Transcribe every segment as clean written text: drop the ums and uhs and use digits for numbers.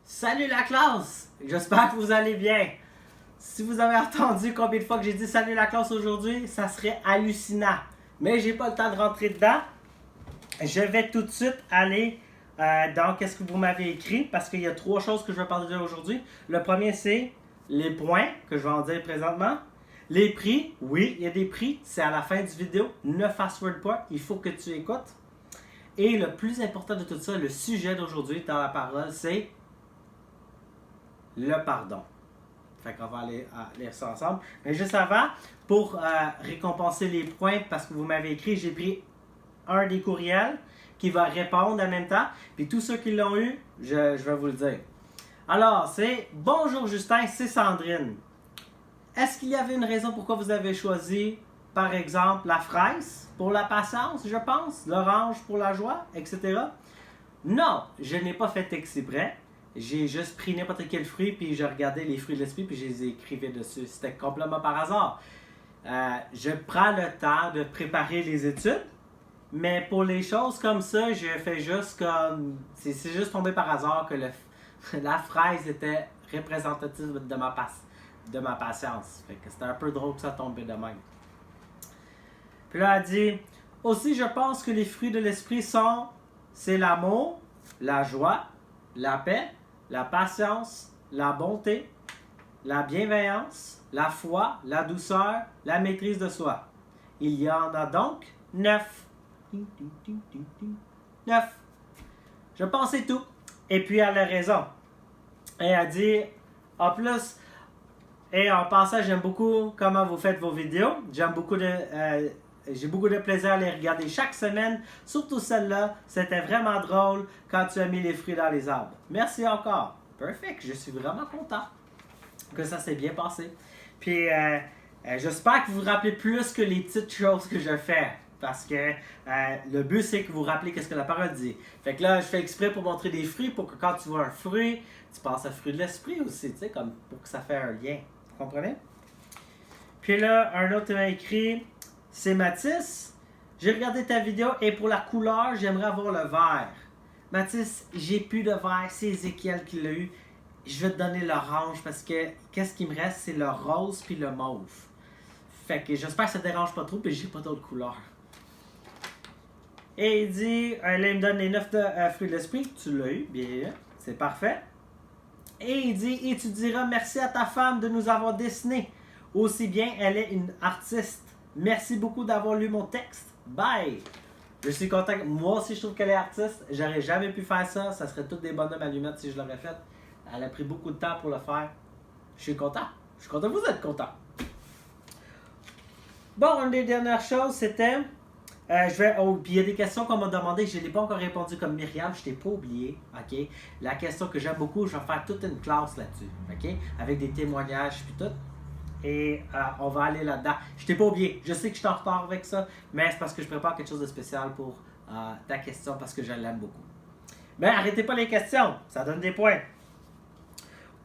Salut la classe! J'espère que vous allez bien. Si vous avez entendu combien de fois que j'ai dit salut la classe aujourd'hui, ça serait hallucinant. Mais j'ai pas le temps de rentrer dedans. Je vais tout de suite aller dans qu'est-ce que vous m'avez écrit parce qu'il y a trois choses que je vais parler aujourd'hui. Le premier, c'est les points que je vais en dire présentement. Les prix, oui, il y a des prix. C'est à la fin du vidéo. Ne fast-forward pas. Il faut que tu écoutes. Et le plus important de tout ça, le sujet d'aujourd'hui dans la parole, c'est le pardon. Fait qu'on va aller lire ça ensemble. Mais juste avant, pour récompenser les points, parce que vous m'avez écrit, j'ai pris un des courriels qui va répondre en même temps. Puis tous ceux qui l'ont eu, je vais vous le dire. Alors, c'est bonjour Justin, c'est Sandrine. Est-ce qu'il y avait une raison pourquoi vous avez choisi, par exemple, la fraise pour la patience, je pense, l'orange pour la joie, etc. Non, je n'ai pas fait exprès. J'ai juste pris n'importe quel fruit, puis je regardais les fruits de l'esprit, puis je les écrivais dessus. C'était complètement par hasard. Je prends le temps de préparer les études, mais pour les choses comme ça, je fais juste comme... C'est juste tombé par hasard que la fraise était représentative de ma patience. Fait que c'était un peu drôle que ça tombait de même. Puis là, elle dit... Aussi, je pense que les fruits de l'esprit sont... C'est l'amour, la joie, la paix, la patience, la bonté, la bienveillance, la foi, la douceur, la maîtrise de soi. Il y en a donc 9. 9. Je pense c'est tout. Et puis elle a raison. Et elle dit, en plus, et en passant, j'aime beaucoup comment vous faites vos vidéos. J'ai beaucoup de plaisir à les regarder chaque semaine, surtout celle-là. C'était vraiment drôle quand tu as mis les fruits dans les arbres. Merci encore. Perfect. Je suis vraiment content que ça s'est bien passé. Puis, j'espère que vous vous rappelez plus que les petites choses que je fais. Parce que le but, c'est que vous vous rappelez qu'est-ce que la parole dit. Fait que là, je fais exprès pour montrer des fruits pour que quand tu vois un fruit, tu penses à fruit de l'esprit aussi, tu sais, comme pour que ça fait un lien. Vous comprenez? Puis là, un autre m'a écrit... C'est Mathis. J'ai regardé ta vidéo et pour la couleur, j'aimerais avoir le vert. Mathis, j'ai plus de vert. C'est Ézéchiel qui l'a eu. Je vais te donner l'orange parce que qu'est-ce qui me reste, c'est le rose puis le mauve. Fait que j'espère que ça te dérange pas trop puis j'ai pas d'autres couleurs. Et il dit, là, il me donne les 9 fruits de l'esprit. Tu l'as eu, bien. C'est parfait. Et il dit, et tu diras merci à ta femme de nous avoir dessiné. Aussi bien, elle est une artiste. Merci beaucoup d'avoir lu mon texte. Bye! Je suis content. Moi aussi, je trouve qu'elle est artiste. J'aurais jamais pu faire ça. Ça serait toutes des bonhommes allumettes si je l'aurais fait. Elle a pris beaucoup de temps pour le faire. Je suis content. Je suis content que vous êtes content. Bon, une des dernières choses, c'était... puis il y a des questions qu'on m'a demandé. Je ne l'ai pas encore répondu comme Myriam. Je ne t'ai pas oublié. OK? La question que j'aime beaucoup, je vais faire toute une classe là-dessus. OK? Avec des témoignages puis tout. Et on va aller là-dedans. Je t'ai pas oublié. Je sais que je suis en retard avec ça, mais c'est parce que je prépare quelque chose de spécial pour ta question parce que je l'aime beaucoup. Mais arrêtez pas les questions, ça donne des points.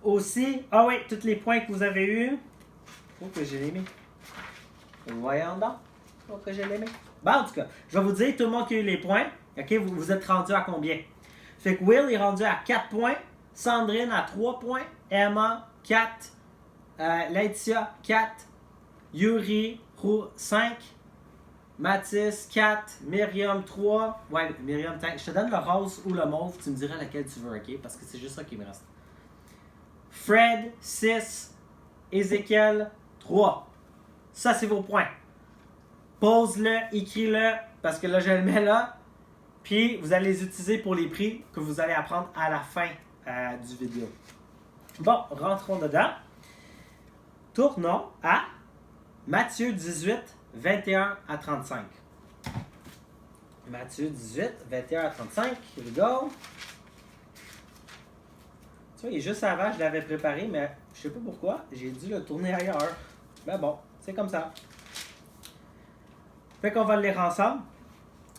Aussi, ah oui, tous les points que vous avez eus. Oh que je l'ai mis. Voyons donc. Oh que je l'ai mis. Bon, en tout cas, je vais vous dire tout le monde qui a eu les points. OK, vous êtes rendu à combien? Fait que Will est rendu à 4 points, Sandrine à 3 points, Emma 4. Laetitia, 4. Yuri, 5. Mathis, 4. Myriam, 3. Ouais, Myriam, 5. Je te donne le rose ou le mauve, tu me diras laquelle tu veux, OK? Parce que c'est juste ça qui me reste. Fred, 6. Ézéchiel, 3. Ça, c'est vos points. Pose-le, écris-le, parce que là, je le mets là. Puis, vous allez les utiliser pour les prix que vous allez apprendre à la fin du vidéo. Bon, rentrons dedans. Tournons à Matthieu 18, 21 à 35. Matthieu 18, 21 à 35. Here we go. Tu vois, il est juste avant, je l'avais préparé, mais je sais pas pourquoi. J'ai dû le tourner ailleurs. Mais bon, c'est comme ça. Fait qu'on va le lire ensemble.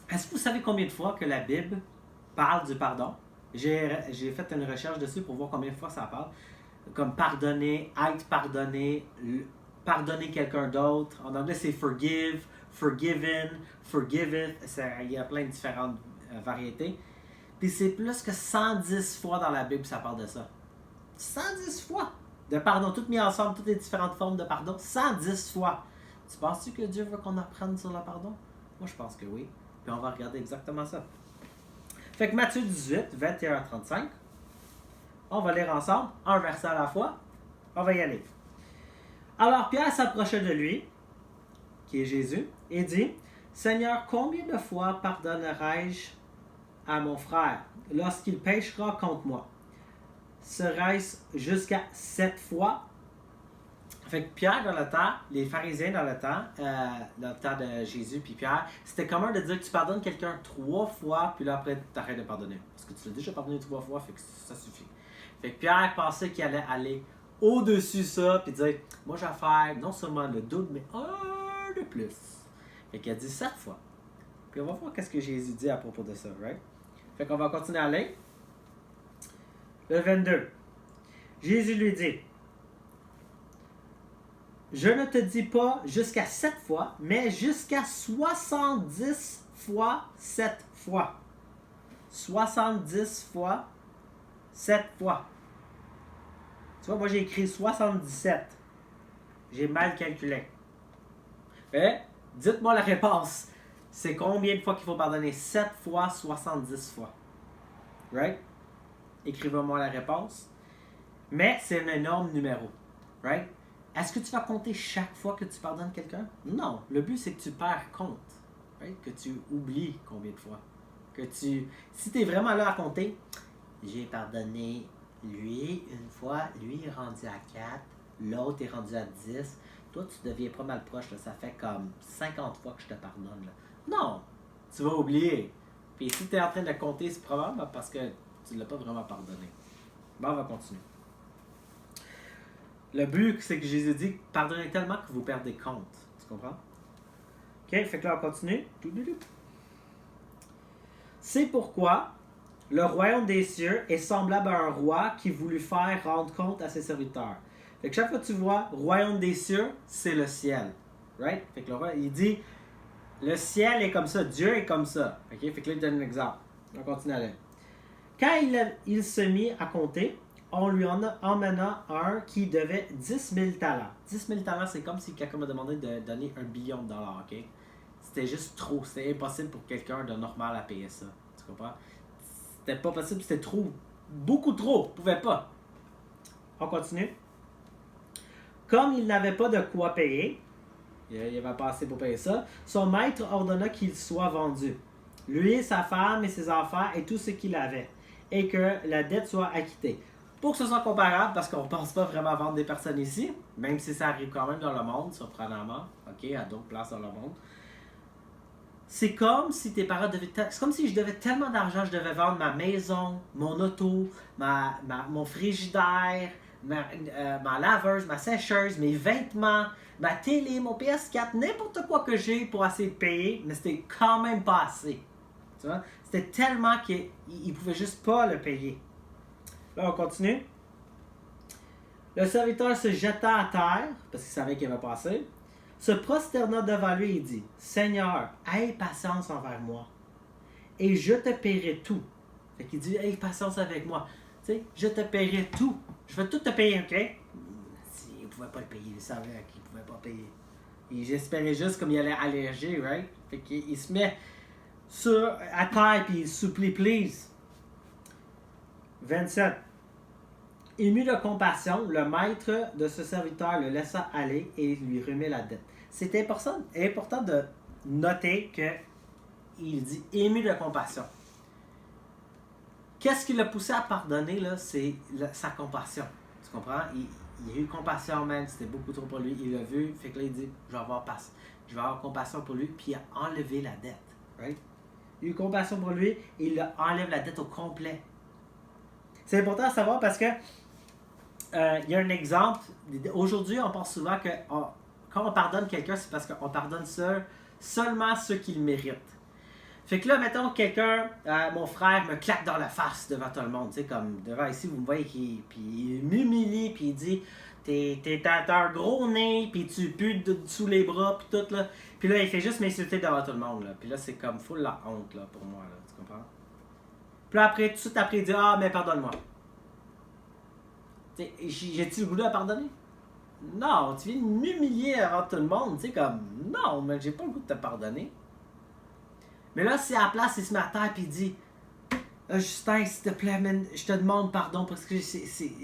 Est-ce que vous savez combien de fois que la Bible parle du pardon? J'ai fait une recherche dessus pour voir combien de fois ça parle. Comme pardonner, être pardonné, pardonner quelqu'un d'autre. En anglais, c'est forgive, forgiven, forgiveth. Il y a plein de différentes variétés. Puis c'est plus que 110 fois dans la Bible ça parle de ça. 110 fois de pardon, toutes mises ensemble, toutes les différentes formes de pardon. 110 fois. Tu penses-tu que Dieu veut qu'on apprenne sur le pardon? Moi, je pense que oui. Puis on va regarder exactement ça. Fait que Matthieu 18, 21 à 35. On va lire ensemble, un verset à la fois. On va y aller. Alors Pierre s'approcha de lui, qui est Jésus, et dit, Seigneur, combien de fois pardonnerai-je à mon frère lorsqu'il péchera contre moi? Serait-ce jusqu'à 7 fois? Fait que Pierre, dans le temps, les pharisiens dans le temps de Jésus puis Pierre, c'était commun de dire que tu pardonnes quelqu'un 3 fois, puis là après, tu arrêtes de pardonner. Parce que tu l'as déjà pardonné 3 fois, fait que ça suffit. Fait que Pierre pensait qu'il allait aller au-dessus ça, puis dire, moi je vais faire non seulement le double, mais un de plus. Fait qu'il a dit 7 fois. Puis on va voir qu'est-ce que Jésus dit à propos de ça, right? Fait qu'on va continuer à aller. Le 22. Jésus lui dit, je ne te dis pas jusqu'à 7 fois, mais jusqu'à 70 fois 7 fois. 70 fois 7 fois. Tu vois, moi j'ai écrit 77. J'ai mal calculé. Mais, dites-moi la réponse. C'est combien de fois qu'il faut pardonner? 7 fois, 70 fois. Right? Écrivez-moi la réponse. Mais c'est un énorme numéro. Right? Est-ce que tu vas compter chaque fois que tu pardonnes quelqu'un? Non. Le but, c'est que tu perds compte. Right? Que tu oublies combien de fois. Si tu es vraiment là à compter, j'ai pardonné lui une fois, lui est rendu à 4, l'autre est rendu à 10. Toi, tu deviens pas mal proche. Là. Ça fait comme 50 fois que je te pardonne. Là. Non! Tu vas oublier. Puis si tu es en train de compter, c'est probable parce que tu ne l'as pas vraiment pardonné. Bon, on va continuer. Le but, c'est que Jésus dit pardonnez tellement que vous perdez compte. Tu comprends? Ok, fait que là, on continue. C'est pourquoi le royaume des cieux est semblable à un roi qui voulut faire rendre compte à ses serviteurs. Fait que chaque fois que tu vois royaume des cieux, c'est le ciel. Right? Fait que le roi, il dit le ciel est comme ça, Dieu est comme ça. Okay? Fait que là, il donne un exemple. On continue à aller. Quand il se mit à compter, on lui en emmena un qui devait 10 000 talents. 10 000 talents, c'est comme si quelqu'un m'a demandé de donner $1 billion, ok? C'était juste trop. C'était impossible pour quelqu'un de normal à payer ça. Tu comprends? C'était pas possible, c'était trop. Beaucoup trop. Il pouvait pas. On continue. Comme il n'avait pas de quoi payer, il avait pas assez pour payer ça, son maître ordonna qu'il soit vendu. Lui, sa femme et ses enfants et tout ce qu'il avait. Et que la dette soit acquittée. Pour que ce soit comparable, parce qu'on ne pense pas vraiment vendre des personnes ici, même si ça arrive quand même dans le monde, surprenamment, ok, à d'autres places dans le monde. C'est comme si tes parents devaient... C'est comme si je devais tellement d'argent, je devais vendre ma maison, mon auto, mon frigidaire, ma laveuse, ma sécheuse, mes vêtements, ma télé, mon PS4, n'importe quoi que j'ai pour essayer de payer, mais c'était quand même pas assez. Tu vois? C'était tellement qu'il ne pouvait juste pas le payer. Là, on continue. Le serviteur se jeta à terre, parce qu'il savait qu'il avait passé, se prosterna devant lui et dit, Seigneur, aie patience envers moi, et je te paierai tout. Fait qu'il dit, aie patience avec moi. Tu sais, je te paierai tout. Je vais tout te payer, ok? Il ne pouvait pas le payer, il savait qu'il ne pouvait pas payer. Et j'espérais juste comme il allait alléger, right? Fait qu'il se met à terre et il supplie, please. 27. Ému de compassion, le maître de ce serviteur le laissa aller et lui remet la dette. C'est important de noter qu'il dit ému de compassion. Qu'est-ce qui l'a poussé à pardonner, là? C'est sa compassion. Tu comprends? Il a eu compassion, man. C'était beaucoup trop pour lui. Il l'a vu. Fait que là, il dit, je vais avoir compassion pour lui. Puis il a enlevé la dette. Right? Il a eu compassion pour lui et il enlève la dette au complet. C'est important à savoir parce que il y a un exemple. Aujourd'hui, on pense souvent que quand on pardonne quelqu'un, c'est parce qu'on pardonne seulement ceux qui le méritent. Fait que là, mettons quelqu'un, mon frère me claque dans la face devant tout le monde, tu sais, comme devant ici, vous me voyez, puis il m'humilie, puis il dit, t'as un gros nez, puis tu pues sous les bras, puis tout, là. Puis là, il fait juste m'insulter devant tout le monde, là. Puis là, c'est comme full la honte, là, pour moi, là, tu comprends? Puis là, après, tout de suite après, il dit, ah, mais pardonne-moi. J'ai-tu le goût de pardonner? Non, tu viens de m'humilier avant tout le monde. Tu sais, comme, non, mais j'ai pas le goût de te pardonner. Mais là, si à la place, il se met à terre et il dit, Justin, s'il te plaît, man, je te demande pardon parce que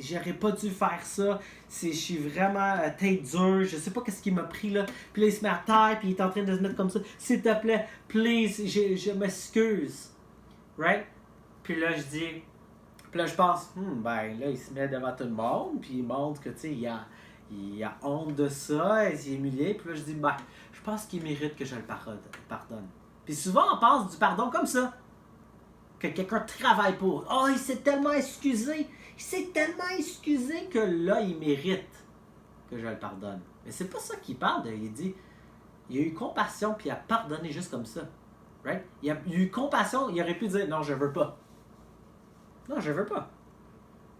j'aurais pas dû faire ça. Je suis vraiment tête dure. Je sais pas qu'est-ce qui m'a pris là. Puis là, il se met à terre puis il est en train de se mettre comme ça. S'il te plaît, please, je m'excuse. Right? Puis là, je dis, puis là, je pense, ben là, il se met devant tout le monde puis il montre que, tu sais, il a honte de ça, il est humilié. Puis là, je dis, ben, je pense qu'il mérite que je le pardonne. Puis souvent, on pense du pardon comme ça. Que quelqu'un travaille pour. Oh, il s'est tellement excusé. Il s'est tellement excusé que là, il mérite que je le pardonne. Mais c'est pas ça qu'il parle. Il dit, il a eu compassion puis il a pardonné juste comme ça. Right? Il a eu compassion, il aurait pu dire, non, je veux pas. Non, je veux pas.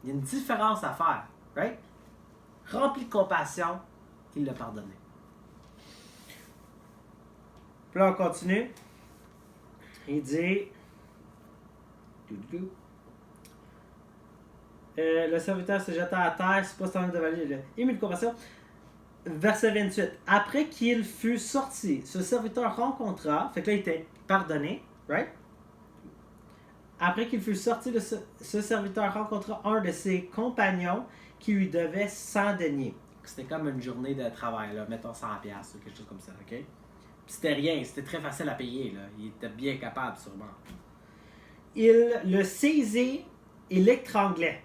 Il y a une différence à faire. Right? Rempli de compassion, il l'a pardonné. Puis là, on continue. Il dit... le serviteur se jeta à terre, c'est pas standard de valider. Émile de compassion. Verset 28. Après qu'il fut sorti, ce serviteur rencontra, fait que là il était pardonné, right? Après qu'il fut sorti, ce serviteur rencontra un de ses compagnons qui lui devait 100 deniers. C'était comme une journée de travail, là, mettons 100$ ou quelque chose comme ça, ok? Puis c'était rien, c'était très facile à payer, là. Il était bien capable, sûrement. Il le saisit et l'étranglait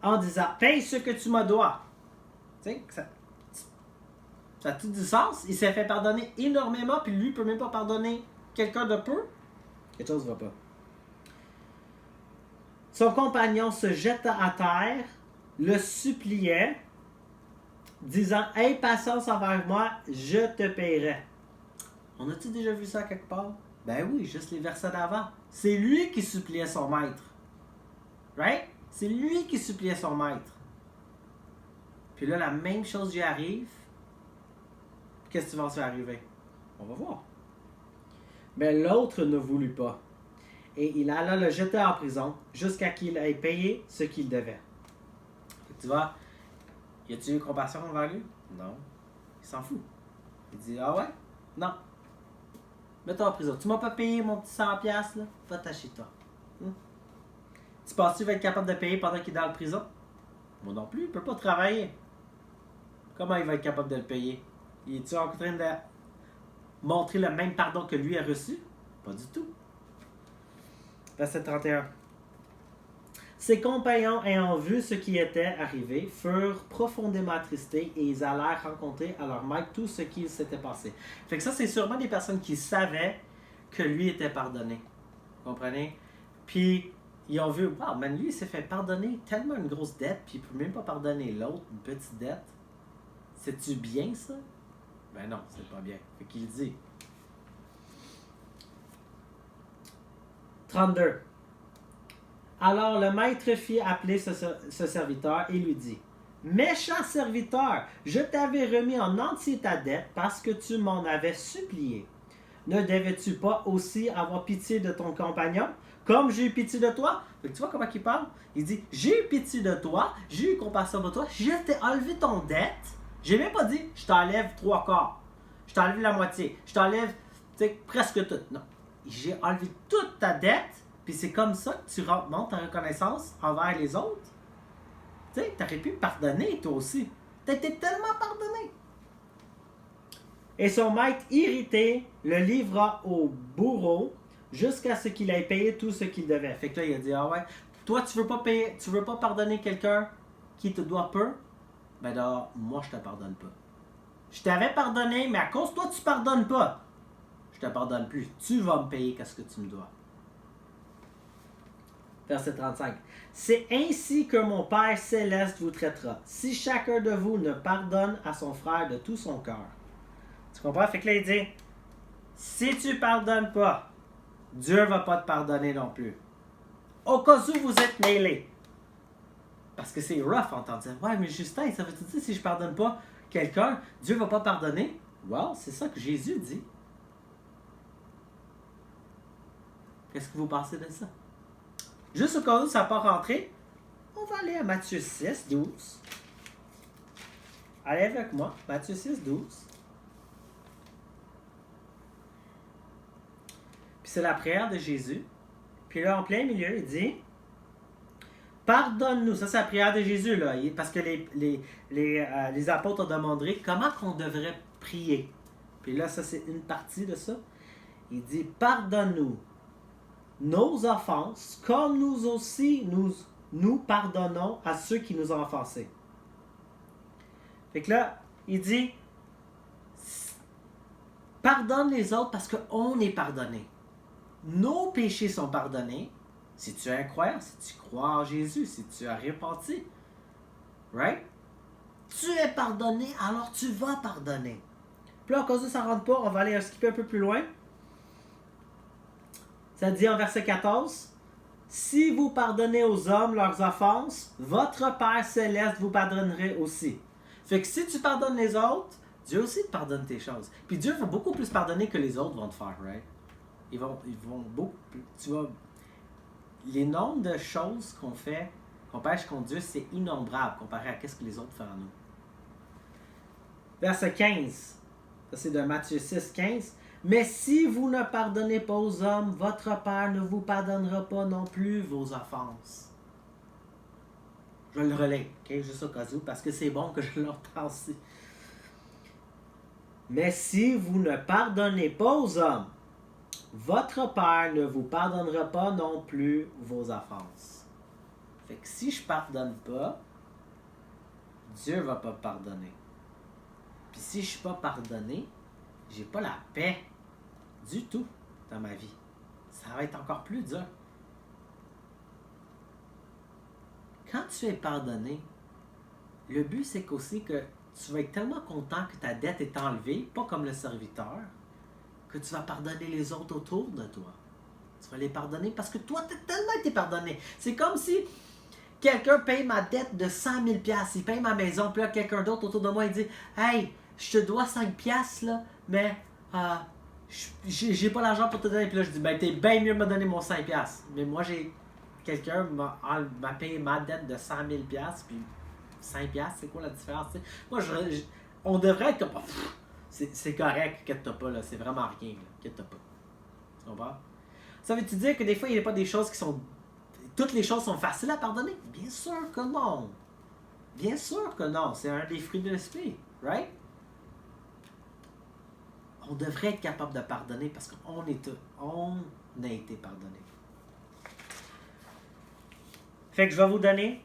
en disant « Paye ce que tu me dois. » Tu sais, ça a tout du sens. Il s'est fait pardonner énormément, puis lui ne peut même pas pardonner quelqu'un de peu. Quelque chose ne va pas. Son compagnon se jeta à terre, le suppliait, disant « Aie patience envers moi, je te paierai. » On a-tu déjà vu ça quelque part? Ben oui, juste les versets d'avant. C'est lui qui suppliait son maître. Right? C'est lui qui suppliait son maître. Puis là, la même chose lui arrive. Qu'est-ce qui va se faire arriver? On va voir. Mais l'autre ne voulut pas. Et il alla le jeter en prison jusqu'à qu'il ait payé ce qu'il devait. Et tu vois, y a-t-il eu compassion envers lui? Non. Il s'en fout. Il dit, ah ouais? Non. Mets-toi en prison. Tu m'as pas payé mon petit 100$, là? Va-t'en chez toi. Tu penses que tu vas être capable de payer pendant qu'il est dans la prison? Moi non plus, il peut pas travailler. Comment il va être capable de le payer? Es-tu en train de montrer le même pardon que lui a reçu? Pas du tout. Verset 31. Ses compagnons, ayant vu ce qui était arrivé, furent profondément attristés et ils allèrent raconter à leur maître tout ce qui s'était passé. Fait que ça, c'est sûrement des personnes qui savaient que lui était pardonné. Vous comprenez? Puis, ils ont vu, wow, man, lui, il s'est fait pardonner tellement une grosse dette, puis il ne peut même pas pardonner l'autre, une petite dette. C'est-tu bien, ça? Ben non, c'est pas bien. Fait qu'il dit. 32. Alors le maître fit appeler ce serviteur et lui dit, « Méchant serviteur, je t'avais remis en entier ta dette parce que tu m'en avais supplié. Ne devais-tu pas aussi avoir pitié de ton compagnon, comme j'ai eu pitié de toi? » Tu vois comment il parle? Il dit, « J'ai eu pitié de toi, j'ai eu compassion de toi, je t'ai enlevé ton dette. » J'ai même pas dit, « Je t'enlève 3/4. Je t'enlève la moitié. Je t'enlève presque tout. » Non. J'ai enlevé toute ta dette. Puis c'est comme ça que tu montres ta reconnaissance envers les autres. Tu sais, t'aurais pu pardonner toi aussi. T'as été tellement pardonné. Et son maître, irrité, le livra au bourreau jusqu'à ce qu'il ait payé tout ce qu'il devait. Fait que là, il a dit, ah ouais, toi, tu veux pas pardonner quelqu'un qui te doit peu? Ben alors, moi, je te pardonne pas. Je t'avais pardonné, mais à cause de toi, tu pardonnes pas. Je te pardonne plus. Tu vas me payer qu'est-ce que tu me dois. Verset 35. C'est ainsi que mon Père céleste vous traitera, si chacun de vous ne pardonne à son frère de tout son cœur. Tu comprends? Fait que là, il dit, si tu pardonnes pas, Dieu ne va pas te pardonner non plus. Au cas où vous êtes mêlés. Parce que c'est rough en disant, ouais, mais Justin, ça veut dire si je pardonne pas quelqu'un, Dieu ne va pas pardonner? Well, c'est ça que Jésus dit. Qu'est-ce que vous pensez de ça? Juste au cas où ça n'a pas rentré, on va aller à Matthieu 6, 12. Allez avec moi, Matthieu 6, 12. Puis c'est la prière de Jésus. Puis là, en plein milieu, il dit, pardonne-nous. Ça, c'est la prière de Jésus, là. Parce que les apôtres ont demandé comment qu'on devrait prier. Puis là, ça, c'est une partie de ça. Il dit, pardonne-nous nos offenses, comme nous aussi, nous pardonnons à ceux qui nous ont offensés. Fait que là, il dit, pardonne les autres parce qu'on est pardonné. Nos péchés sont pardonnés si tu es un croyant, si tu crois en Jésus, si tu as repenti. Right? Tu es pardonné, alors tu vas pardonner. Puis là, à cause de ça ne rentre pas, on va aller skipper un peu plus loin. Ça dit en verset 14, « Si vous pardonnez aux hommes leurs offenses, votre Père céleste vous pardonnerait aussi. » Fait que si tu pardonnes les autres, Dieu aussi te pardonne tes choses. Puis Dieu va beaucoup plus pardonner que les autres vont te faire, right? Ils vont beaucoup plus. Tu vois, les nombres de choses qu'on fait, qu'on pêche contre Dieu, c'est innombrable comparé à ce que les autres font en nous. Verset 15, ça c'est de Matthieu 6, 15. Mais si vous ne pardonnez pas aux hommes, votre Père ne vous pardonnera pas non plus vos offenses. Je le relais, ok, juste au cas où, parce que c'est bon que je l'entends aussi. Mais si vous ne pardonnez pas aux hommes, votre Père ne vous pardonnera pas non plus vos offenses. Fait que si je ne pardonne pas, Dieu ne va pas pardonner. Puis si je ne suis pas pardonné, j'ai pas la paix du tout dans ma vie. Ça va être encore plus dur. Quand tu es pardonné, le but c'est qu'aussi que tu vas être tellement content que ta dette est enlevée, pas comme le serviteur, que tu vas pardonner les autres autour de toi. Tu vas les pardonner parce que toi, tu as tellement été pardonné. C'est comme si quelqu'un paye ma dette de 100 000 $, il paye ma maison, puis là, quelqu'un d'autre autour de moi, il dit « Hey, je te dois 5 $, là, mais j'ai pas l'argent pour te donner. » Puis là, je dis « Ben, t'es bien mieux de me donner mon 5 $. » Mais moi, quelqu'un m'a payé ma dette de 100 000 $, puis 5 $, c'est quoi la différence? T'sais? Moi, on devrait être comme... C'est correct, inquiète-toi pas, là, c'est vraiment rien, inquiète-toi pas. Tu comprends? Ça veut-tu dire que des fois, il n'y a pas des choses qui sont... Toutes les choses sont faciles à pardonner? Bien sûr que non. Bien sûr que non. C'est un des fruits de l'esprit, right? On devrait être capable de pardonner parce qu'on a été pardonné. Fait que je vais vous donner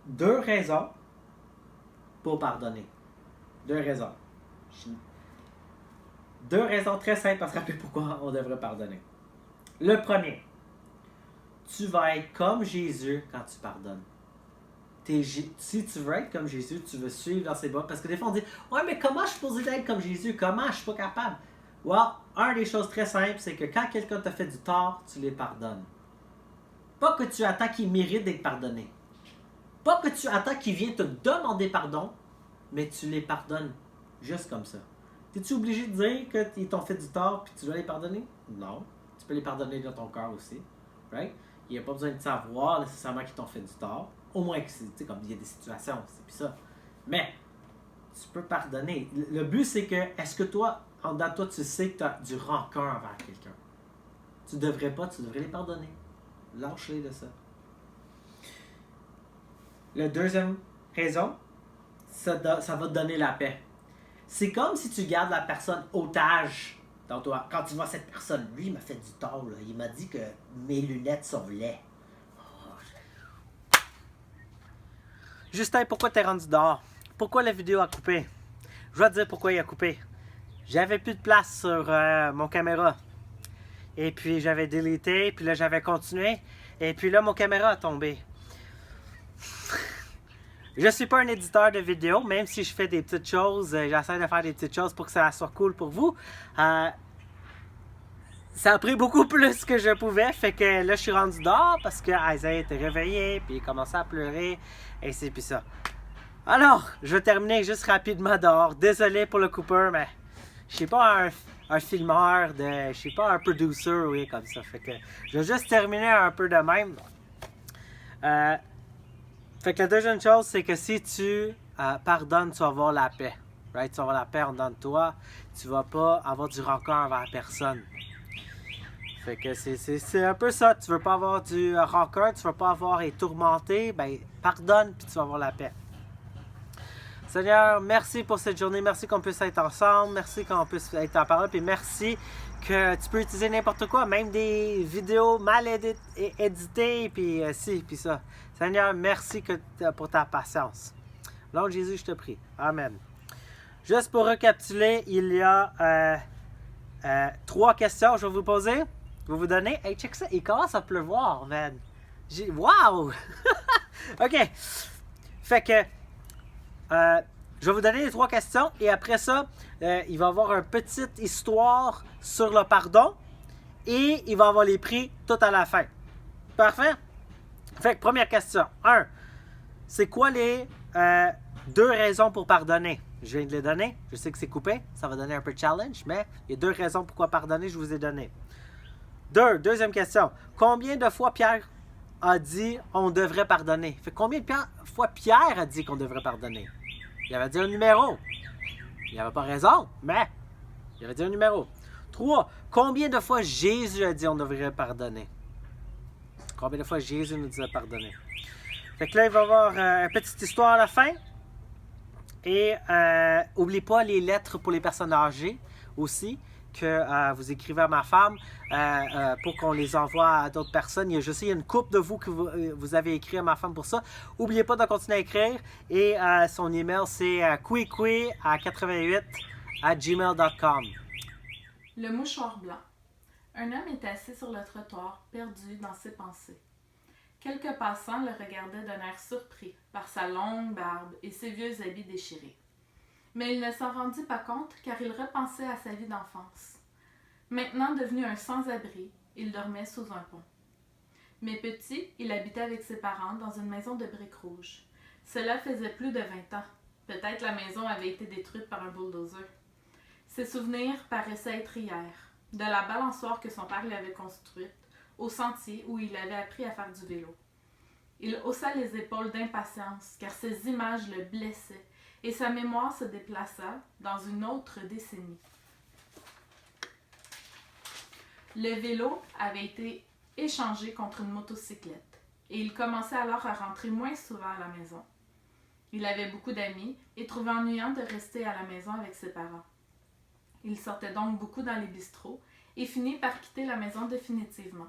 2 raisons pour pardonner. 2 raisons. 2 raisons très simples à se rappeler pourquoi on devrait pardonner. Le premier, tu vas être comme Jésus quand tu pardonnes. Si tu veux être comme Jésus, tu veux suivre dans ses pas. Parce que des fois on dit « Ouais, mais comment je suis supposé être comme Jésus? Comment je suis pas capable? » Well, une des choses très simples, c'est que quand quelqu'un t'a fait du tort, tu les pardonnes. Pas que tu attends qu'il mérite d'être pardonné. Pas que tu attends qu'il vienne te demander pardon, mais tu les pardonnes juste comme ça. Es-tu obligé de dire qu'ils t'ont fait du tort et tu dois les pardonner? Non. Tu peux les pardonner dans ton cœur aussi. Right? Il n'y a pas besoin de savoir nécessairement qu'ils t'ont fait du tort. Au moins que c'est comme il y a des situations, c'est puis ça. Mais tu peux pardonner. Le but c'est que, est-ce que toi, en dedans de toi, tu sais que tu as du rancœur envers quelqu'un? Tu devrais pas, tu devrais les pardonner. Lâche-les de ça. La deuxième raison, ça va te donner la paix. C'est comme si tu gardes la personne otage dans toi. Quand tu vois cette personne, lui, il m'a fait du tort. Là. Il m'a dit que mes lunettes sont laides. Oh. Justin, pourquoi t'es rendu dehors? Pourquoi la vidéo a coupé? Je vais te dire pourquoi il a coupé. J'avais plus de place sur mon caméra. Et puis j'avais délité, puis là j'avais continué. Et puis là, mon caméra a tombé. Je ne suis pas un éditeur de vidéos, même si je fais des petites choses, j'essaie de faire des petites choses pour que ça soit cool pour vous. Ça a pris beaucoup plus que je pouvais, fait que là je suis rendu dehors parce que Isaiah était réveillé, puis il commençait à pleurer, et c'est puis ça. Alors, je vais terminer juste rapidement dehors. Désolé pour le Cooper, mais je sais pas, un filmeur, de, je sais pas, un producer, oui, comme ça. Fait que je vais juste terminer un peu de même. Fait que la deuxième chose, c'est que si tu pardonnes, tu vas avoir la paix. Right? Tu vas avoir la paix en dedans de toi. Tu vas pas avoir du rancœur envers personne. Fait que c'est un peu ça. Tu veux pas avoir du rancœur, tu veux pas avoir été tourmenté. Ben, pardonne, puis tu vas avoir la paix. Seigneur, merci pour cette journée. Merci qu'on puisse être ensemble. Merci qu'on puisse être en parole. Puis merci que tu peux utiliser n'importe quoi, même des vidéos mal éditées, puis ci, puis ça. Seigneur, merci pour ta patience. Au nom de Jésus, je te prie. Amen. Juste pour récapituler, il y a 3 questions que je vais vous poser. Je vais vous donner. Hey, check ça, il commence à pleuvoir, man. Wow! OK. Fait que je vais vous donner les 3 questions et après ça, il va y avoir une petite histoire sur le pardon et il va y avoir les prix tout à la fin. Parfait? Fait que première question. 1. C'est quoi les 2 raisons pour pardonner? Je viens de les donner. Je sais que c'est coupé. Ça va donner un peu de challenge, mais il y a 2 raisons pourquoi pardonner, je vous ai donné. Deuxième question. Combien de fois Pierre a dit on devrait pardonner? Fait combien de fois Pierre a dit qu'on devrait pardonner? Il avait dit un numéro. Il n'avait pas raison, mais il avait dit un numéro. 3. Combien de fois Jésus a dit on devrait pardonner? Combien de fois Jésus nous disait pardonner? Fait que là, il va y avoir une petite histoire à la fin. Et n'oubliez pas les lettres pour les personnes âgées aussi, que vous écrivez à ma femme pour qu'on les envoie à d'autres personnes. Je sais, il y a une couple de vous que vous avez écrit à ma femme pour ça. N'oubliez pas de continuer à écrire. Et son email, c'est quiqui88@gmail.com. Le mouchoir blanc. Un homme était assis sur le trottoir, perdu dans ses pensées. Quelques passants le regardaient d'un air surpris par sa longue barbe et ses vieux habits déchirés. Mais il ne s'en rendit pas compte car il repensait à sa vie d'enfance. Maintenant devenu un sans-abri, il dormait sous un pont. Mais petit, il habitait avec ses parents dans une maison de briques rouges. Cela faisait plus de 20 ans. Peut-être la maison avait été détruite par un bulldozer. Ses souvenirs paraissaient être hier, de la balançoire que son père lui avait construite, au sentier où il avait appris à faire du vélo. Il haussa les épaules d'impatience, car ces images le blessaient, et sa mémoire se déplaça dans une autre décennie. Le vélo avait été échangé contre une motocyclette, et il commençait alors à rentrer moins souvent à la maison. Il avait beaucoup d'amis et trouvait ennuyant de rester à la maison avec ses parents. Il sortait donc beaucoup dans les bistrots et finit par quitter la maison définitivement.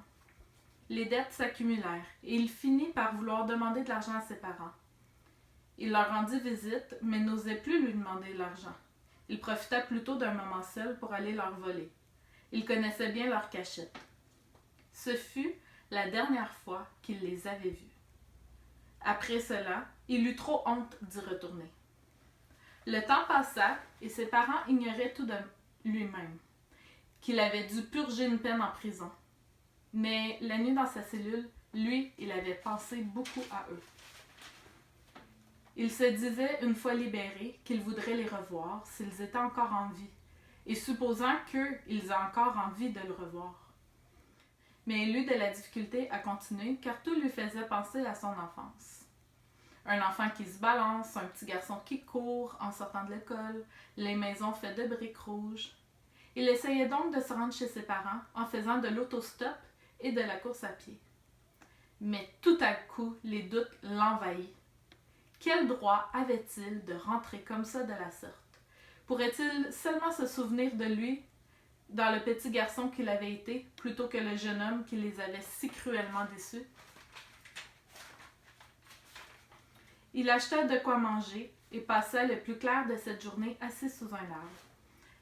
Les dettes s'accumulèrent et il finit par vouloir demander de l'argent à ses parents. Il leur rendit visite, mais n'osait plus lui demander de l'argent. Il profita plutôt d'un moment seul pour aller leur voler. Il connaissait bien leur cachette. Ce fut la dernière fois qu'il les avait vus. Après cela, il eut trop honte d'y retourner. Le temps passa et ses parents ignoraient tout de lui-même, qu'il avait dû purger une peine en prison. Mais la nuit dans sa cellule, lui, il avait pensé beaucoup à eux. Il se disait, une fois libérés, qu'il voudrait les revoir s'ils étaient encore en vie, et supposant qu'ils aient encore envie de le revoir. Mais il eut de la difficulté à continuer car tout lui faisait penser à son enfance. Un enfant qui se balance, un petit garçon qui court en sortant de l'école, les maisons faites de briques rouges. Il essayait donc de se rendre chez ses parents en faisant de l'autostop et de la course à pied. Mais tout à coup, les doutes l'envahissent. Quel droit avait-il de rentrer comme ça de la sorte? Pourrait-il seulement se souvenir de lui dans le petit garçon qu'il avait été, plutôt que le jeune homme qui les avait si cruellement déçus? Il acheta de quoi manger et passa le plus clair de cette journée assis sous un arbre.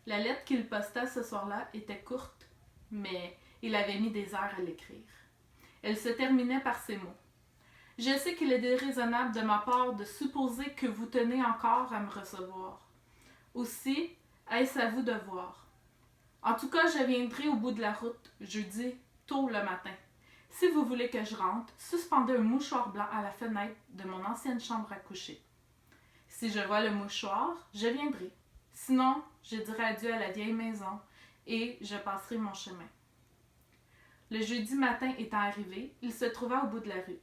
La lettre qu'il posta ce soir-là était courte, mais il avait mis des heures à l'écrire. Elle se terminait par ces mots. « Je sais qu'il est déraisonnable de ma part de supposer que vous tenez encore à me recevoir. Aussi, est-ce à vous de voir. En tout cas, je viendrai au bout de la route, jeudi, tôt le matin. Si vous voulez que je rentre, suspendez un mouchoir blanc à la fenêtre de mon ancienne chambre à coucher. Si je vois le mouchoir, je viendrai. Sinon, je dirai adieu à la vieille maison et je passerai mon chemin. Le jeudi matin étant arrivé, il se trouva au bout de la rue.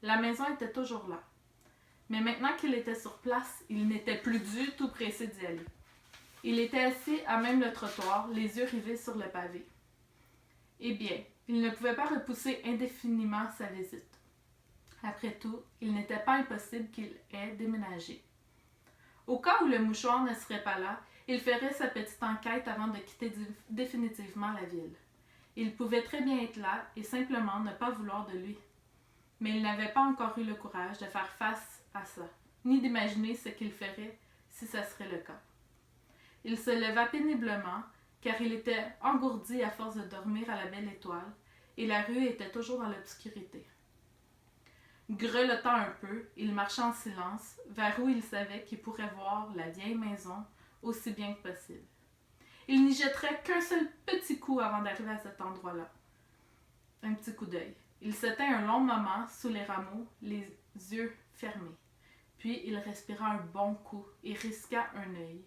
La maison était toujours là. Mais maintenant qu'il était sur place, il n'était plus du tout pressé d'y aller. Il était assis à même le trottoir, les yeux rivés sur le pavé. Eh bien, il ne pouvait pas repousser indéfiniment sa visite. Après tout, il n'était pas impossible qu'il ait déménagé. Au cas où le mouchoir ne serait pas là, il ferait sa petite enquête avant de quitter définitivement la ville. Il pouvait très bien être là et simplement ne pas vouloir de lui. Mais il n'avait pas encore eu le courage de faire face à ça, ni d'imaginer ce qu'il ferait si ça serait le cas. Il se leva péniblement, car il était engourdi à force de dormir à la belle étoile, et la rue était toujours dans l'obscurité. Grelottant un peu, il marcha en silence, vers où il savait qu'il pourrait voir la vieille maison aussi bien que possible. Il n'y jetterait qu'un seul petit coup avant d'arriver à cet endroit-là. Un petit coup d'œil. Il se tint un long moment sous les rameaux, les yeux fermés. Puis il respira un bon coup et risqua un œil.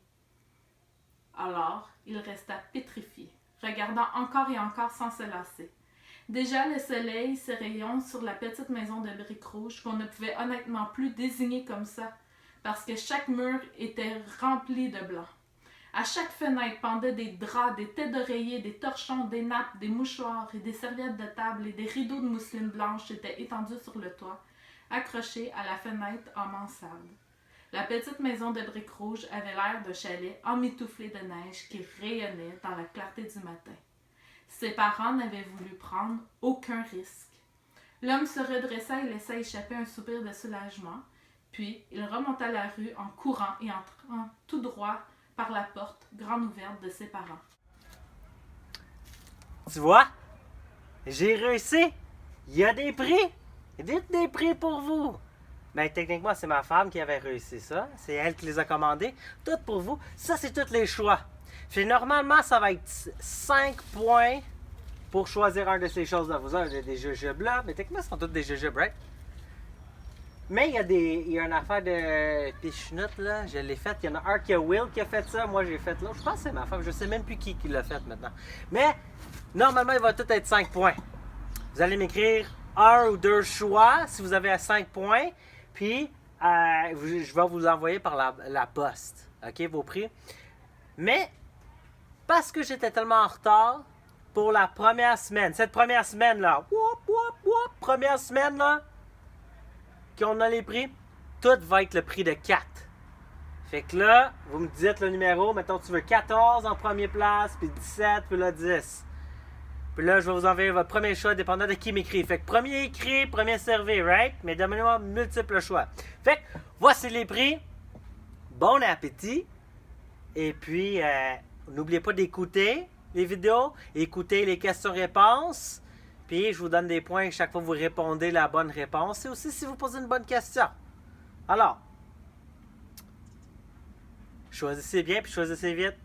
Alors, il resta pétrifié, regardant encore et encore sans se lasser. Déjà le soleil s'érayant sur la petite maison de briques rouges qu'on ne pouvait honnêtement plus désigner comme ça, parce que chaque mur était rempli de blanc. À chaque fenêtre pendaient des draps, des têtes d'oreiller, des torchons, des nappes, des mouchoirs et des serviettes de table et des rideaux de mousseline blanche étaient étendus sur le toit, accrochés à la fenêtre en mansarde. La petite maison de briques rouges avait l'air d'un chalet emmitouflé de neige qui rayonnait dans la clarté du matin. Ses parents n'avaient voulu prendre aucun risque. L'homme se redressa et laissa échapper un soupir de soulagement, puis il remonta la rue en courant et entrant tout droit par la porte grande ouverte de ses parents. Tu vois, j'ai réussi. Il y a des prix. Dites des prix pour vous. Mais techniquement, c'est ma femme qui avait réussi ça. C'est elle qui les a commandés. Tout pour vous. Ça, c'est tous les choix. Puis normalement, ça va être 5 points pour choisir un de ces choses-là. Vous avez des jujubes là, mais techniquement, ce sont tous des jujubes, right? Mais il y a une affaire de pichenoute là, je l'ai faite. Il y en a un qui a Will qui a fait ça, moi j'ai fait l'autre. Je pense que c'est ma femme, je sais même plus qui l'a fait maintenant. Mais normalement, il va tout être 5 points. Vous allez m'écrire un ou deux choix si vous avez à 5 points. Puis je vais vous envoyer par la poste. OK, vos prix. Mais parce que j'étais tellement en retard pour la première semaine, cette première semaine là, première semaine là, qu'on a les prix, tout va être le prix de 4. Fait que là, vous me dites le numéro, mettons tu veux 14 en première place, puis 17, puis là 10. Puis là, je vais vous envoyer votre premier choix dépendant de qui m'écrit. Fait que premier écrit, premier servi, right? Mais donnez-moi multiples choix. Fait que voici les prix. Bon appétit. Et puis, n'oubliez pas d'écouter les vidéos, écouter les questions-réponses. Puis, je vous donne des points chaque fois que vous répondez la bonne réponse. Et aussi si vous posez une bonne question. Alors, choisissez bien puis choisissez vite.